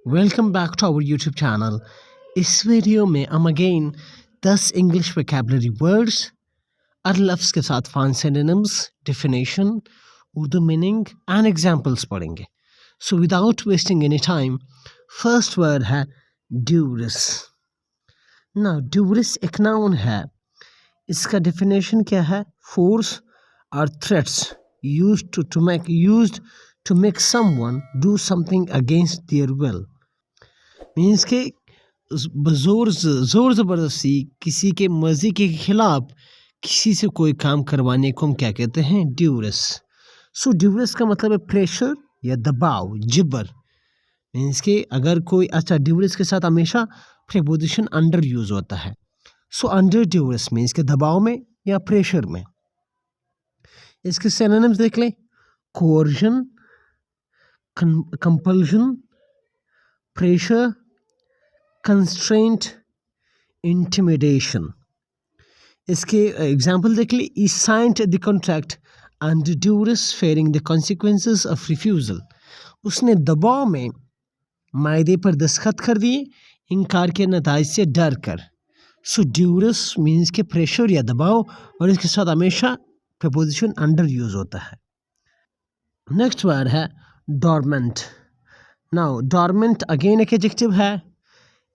Welcome back to our YouTube channel. इस video में हम अगेन 10 इंग्लिश vocabulary words और लफ्ज़ के साथ found synonyms, definition, Urdu meaning and examples पढ़ेंगे. So without wasting any time, first word है duress. Now duress एक noun है. इसका definition क्या है? Force or threats used to make someone do something against their will. Means के ज़ोर ज़बरदस्ती किसी के मर्ज़ी के खिलाफ किसी से कोई काम करवाने को हम क्या कहते हैं? ड्यूरेस. सो ड्यूरेस का मतलब है प्रेशर या दबाव, जिबर. मीन्स के अगर कोई ड्यूरेस के साथ हमेशा प्रीपोजिशन अंडर यूज़ होता है. सो अंडर ड्यूरेस मीन्स के दबाव में या प्रेशर में. इसके सिनोनिम्स देख लें. Coercion, compulsion, pressure, constraint, intimidation. इसके एग्जाम्पल देख ली. He signed the contract under duress fearing the consequences of refusal. उसने दबाव में मायदे पर दस्तखत कर दिए इनकार के नताइज से डर कर. सो ड्यूरेस मीन्स के प्रेशर या दबाव, और इसके साथ हमेशा प्रपोजिशन अंडर यूज़ होता है. नेक्स्ट वर्ड है डॉर्मेंट. नाउ डॉर्मेंट अगेन एक एडजेक्टिव है.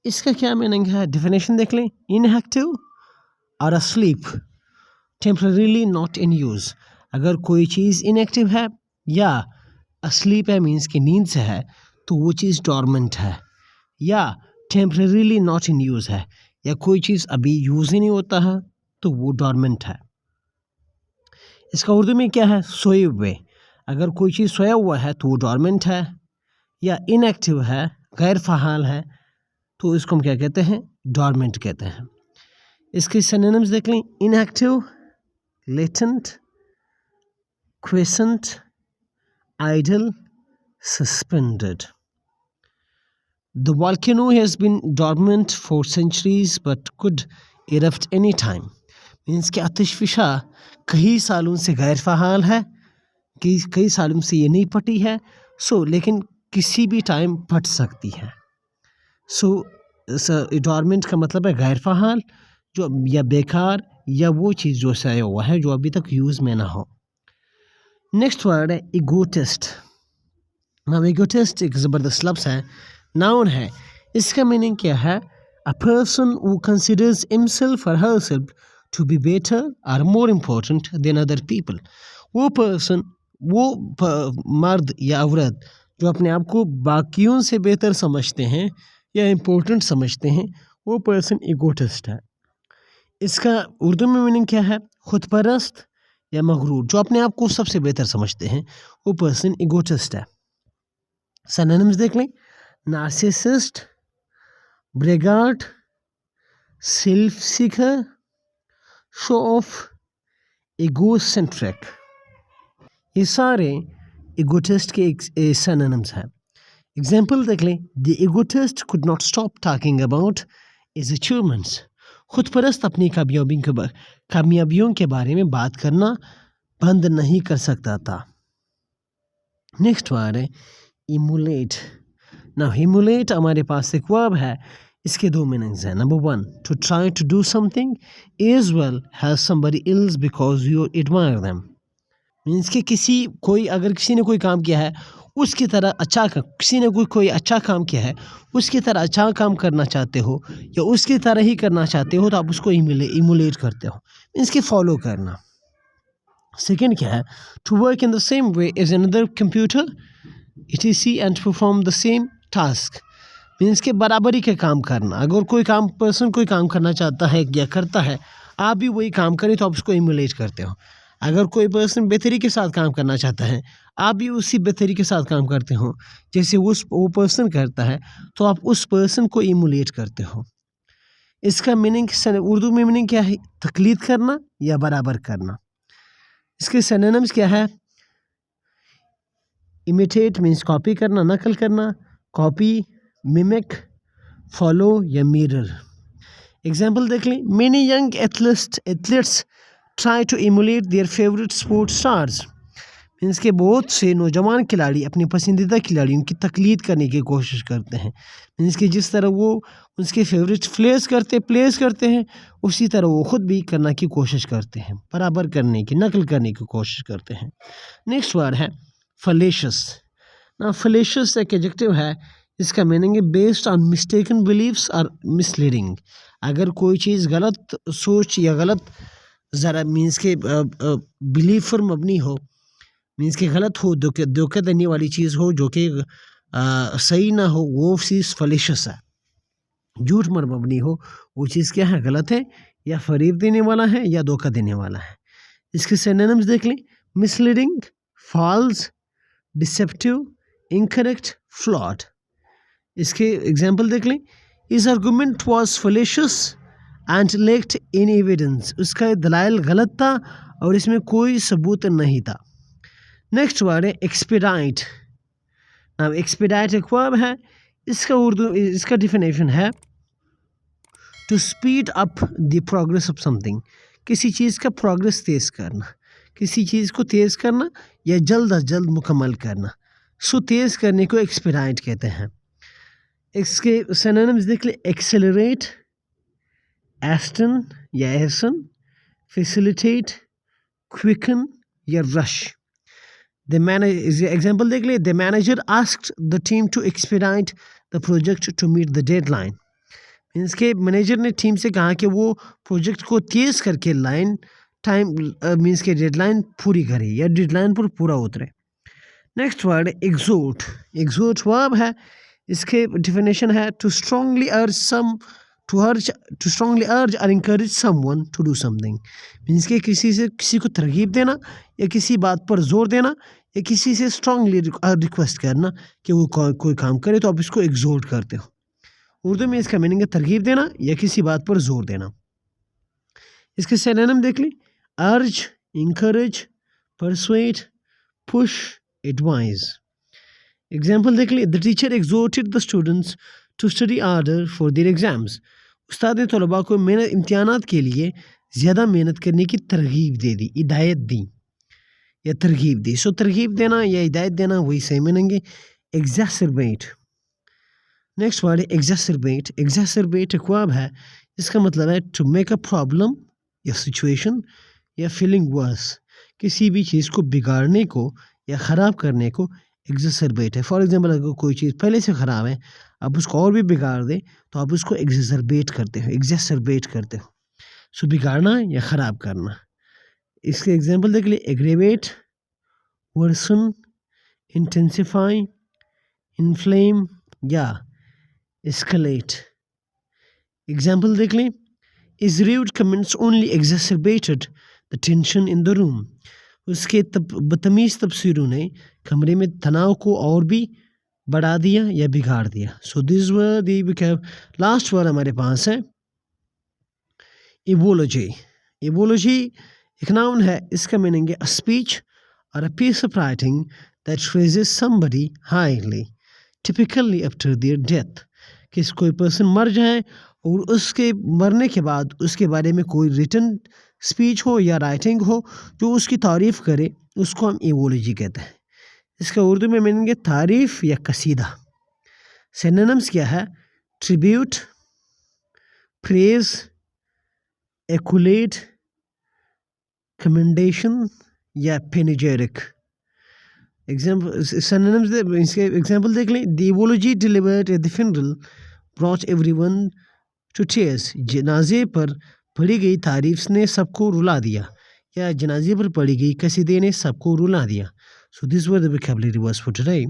इसका क्या मीनिंग है? डेफिनेशन देख लें. इनएक्टिव और asleep, temporarily not in use. अगर कोई चीज़ इनएक्टिव है या अस्लीप है मीन्स की नींद से है तो वो चीज़ डॉर्मेंट है, या टेम्पररीली नॉट इन यूज़ है, या कोई चीज़ अभी यूज़ ही नहीं होता है तो वो डॉर्मेंट है. इसका उर्दू में क्या है? सोए हुए. अगर कोई चीज़ सोया हुआ है तो वो डॉर्मेंट है, या इनएक्टिव है, गैर फ़ाल है, तो इसको हम क्या कहते हैं? डॉर्मेंट कहते हैं. इसके सिनोनिम्स देख लें. Inactive, latent, quiescent, idle, suspended. The volcano has been dormant for centuries but could erupt any time. Means कि आतिशफिशा कई सालों से गैर फ़ाल है, कई सालों से ये नहीं फटी है, लेकिन किसी भी टाइम फट सकती है. डॉर्मेंट का मतलब है गैर फ़ाल, जो या बेकार, या वो चीज़ जो साया हुआ है जो अभी तक यूज़ में ना हो. नेक्स्ट वर्ड है इगोटिस्ट. नाउ इगोटिस्ट एक ज़बरदस्त लफ्ज़ है, नाउन है. इसका मीनिंग क्या है? A person who considers himself और हरसेल्फ टू बी बेटर और more important then other people. वो पर्सन, वो मर्द या औरत जो अपने आप को बाकियों से बेहतर समझते हैं या इम्पोर्टेंट समझते हैं, वो पर्सन इगोटिस्ट है. इसका उर्दू में मीनिंग क्या है? खुद परस्त या मगरूर. जो अपने आप को सबसे बेहतर समझते हैं वो पर्सन इगोटिस्ट है. सिनोनिम्स देख लें. Narcissist, braggart, self seeker, show off, egocentric. ये सारे इगोटिस्ट के सिनोनिम्स हैं. एग्जाम्पल देख लें. The egotist could not stop talking about his achievements. खुद परस्त अपनी कामयाबियों के बारे में बात करना बंद नहीं कर सकता था. नेक्स्ट वर्ड है इमुलेट. नाउ इमुलेट हमारे पास एक वर्ब है. इसके दो मीनिंग्स हैं. Number 1, to try to do something as well has somebody else because you admire them. Means कि अगर किसी ने कोई काम किया है उसकी तरह किसी ने कोई अच्छा काम किया है उसकी तरह अच्छा काम करना चाहते हो या उसकी तरह ही करना चाहते हो तो आप उसको इमुलेट करते हो. मीन्स कि फॉलो करना. सेकेंड क्या है? To work in the same way as another computer etc and perform the same task. Means के बराबरी के काम करना. अगर कोई काम करना चाहता है या करता है, आप भी वही काम करें तो आप उसको इमुलेट करते हो. अगर कोई पर्सन बेहतरी के साथ काम करना चाहता है, आप भी उसी बेहतरी के साथ काम करते हो जैसे वो पर्सन करता है, तो आप उस पर्सन को इमुलेट करते हो. इसका मीनिंग उर्दू में मीनिंग क्या है? तकलीद करना या बराबर करना. इसके सिनोनिम्स क्या है? इमिटेट मीन्स कॉपी करना, नकल करना, कॉपी, मिमिक, फॉलो या मिरर. एग्जाम्पल देख लें. Many young athletes try to emulate their favorite sports stars. Means के बहुत से नौजवान खिलाड़ी अपने पसंदीदा खिलाड़ियों की तकलीद करने की कोशिश करते हैं। मीन्स कि जिस तरह वो उसके फेवरेट प्लेस करते हैं उसी तरह वो ख़ुद भी करने की कोशिश करते हैं, बराबर करने की, नकल करने की कोशिश करते हैं। नेक्स्ट वर्ड है फलेशियस। ना फलेशियस एक एडजेक्टिव है, इसका मीनिंग है बेस्ड ऑन मिस्टेकन बिलीव्स और मिसलीडिंग। अगर कोई चीज़ गलत सोच या गलत ज़रा मीन्स के बिलीफ पर मबनी हो, मीन्स के गलत हो, धोखा देने वाली चीज़ हो, जो कि सही ना हो, वो चीज़ फलेशियस है। झूठ पर मबनी हो, वो चीज़ क्या है, गलत है, या फरेब देने वाला है या धोखा देने वाला है। इसके सिनोनिम्स देख लें, misleading, false, deceptive, incorrect, flawed. इसके एग्जाम्पल देख लें, his argument was fallacious and lacked in evidence. उसका दलाइल गलत था और इसमें कोई सबूत नहीं था। नेक्स्ट वर्ड है एक्सपीडाइट। नाउ एक्सपीडाइट एक वर्ब है, इसका डिफिनेशन है to speed up the progress of something. किसी चीज़ का प्रोग्रेस तेज़ करना, किसी चीज़ को तेज़ करना या जल्द अज जल्द मुकम्मल करना। सो तेज़ करने को एक्सपीडाइट कहते हैं। इसके सिनोनिम्स देख ले, एक्सेलरेट, एस्टन या एहसन, फैसिलिटेट, क्विकन या रश। एग्जाम्पल देख ले, the manager asked the team to expedite the project to meet the deadline. Means के मैनेजर ने टीम से कहा कि वो प्रोजेक्ट को तेज़ करके मीन्स के डेडलाइन पूरी करे या डेडलाइन पर पूरा उतरे। Next word exhort. Exhort verb है, इसके डिफिनेशन है टू स्ट्रांगली अर्ज और encourage someone to do something. Means के किसी को तरगीब देना या किसी बात पर जोर देना या किसी से स्ट्रांगली रिक्वेस्ट करना कि वो कोई काम करे, तो आप इसको एग्जोट करते हो। उर्दू में इसका मीनिंग है तरगीब देना या किसी बात पर जोर देना। इसके सिनोनिम देख लें, urge, encourage, persuade, push, advise. Example देख लें, the teacher exhorted the students to study harder for their exams. उस्ताद ने तलबा को इम्तिहानात के लिए ज़्यादा मेहनत करने की तरगीब दे दी, हिदायत दी या तरगीब दी। सो तरगीब देना या हिदायत देना वही सही मीनिंग है। एग्जैसरबेट। नेक्स्ट वर्ड है एग्जैसरबेट। एग्जैसरबेट एक वर्ब है, इसका मतलब है टू मेक अ प्रॉब्लम या सिचुएशन या फीलिंग वर्स। किसी भी चीज़ को बिगाड़ने को या ख़राब करने को एग्जैसरबेट है। फॉर एग्जांपल, अगर कोई चीज़ पहले से ख़राब है, आप उसको और भी बिगाड़ दें तो आप उसको एग्जैसरबेट करते हो, एग्जैसरबेट करते हो। सो बिगाड़ना या ख़राब करना। इसके एग्जांपल देख लिए, एग्रेवेट, वर्सन, इंटेंसिफाई, इन्फ्लेम या एस्केलेट। एग्जाम्पल देख लें, is rude comments only exacerbated the tension in the room। उसके बदतमीज़ तबसीरों ने कमरे में तनाव को और भी बढ़ा दिया या बिगाड़ दिया। So this were the last word हमारे पास है इबोलॉजी। इबोलॉजी एक नाउन है, इसका मीनिंग है अ स्पीच और a piece of writing that praises somebody highly typically after their death. कि कोई पर्सन मर जाए और उसके मरने के बाद उसके बारे में कोई रिटन स्पीच हो या राइटिंग हो जो उसकी तारीफ़ करे, उसको हम इवोलॉजी कहते हैं। इसका उर्दू में मीनिंग है तारीफ़ या कसीदा। सिनोनिम्स क्या है, ट्रिब्यूट, प्रेज, एक्यूलेट, कमेंडेशन या पेनिजेरिक। एग्जाम्पल देख लें, the eulogy delivered at the funeral brought everyone to tears. जनाजे पर पढ़ी गई तारीफ ने सबको रुला दिया, या जनाजे पर पढ़ी गई कसीदे ने सबको रुला दिया। So this were the vocabulary words for today.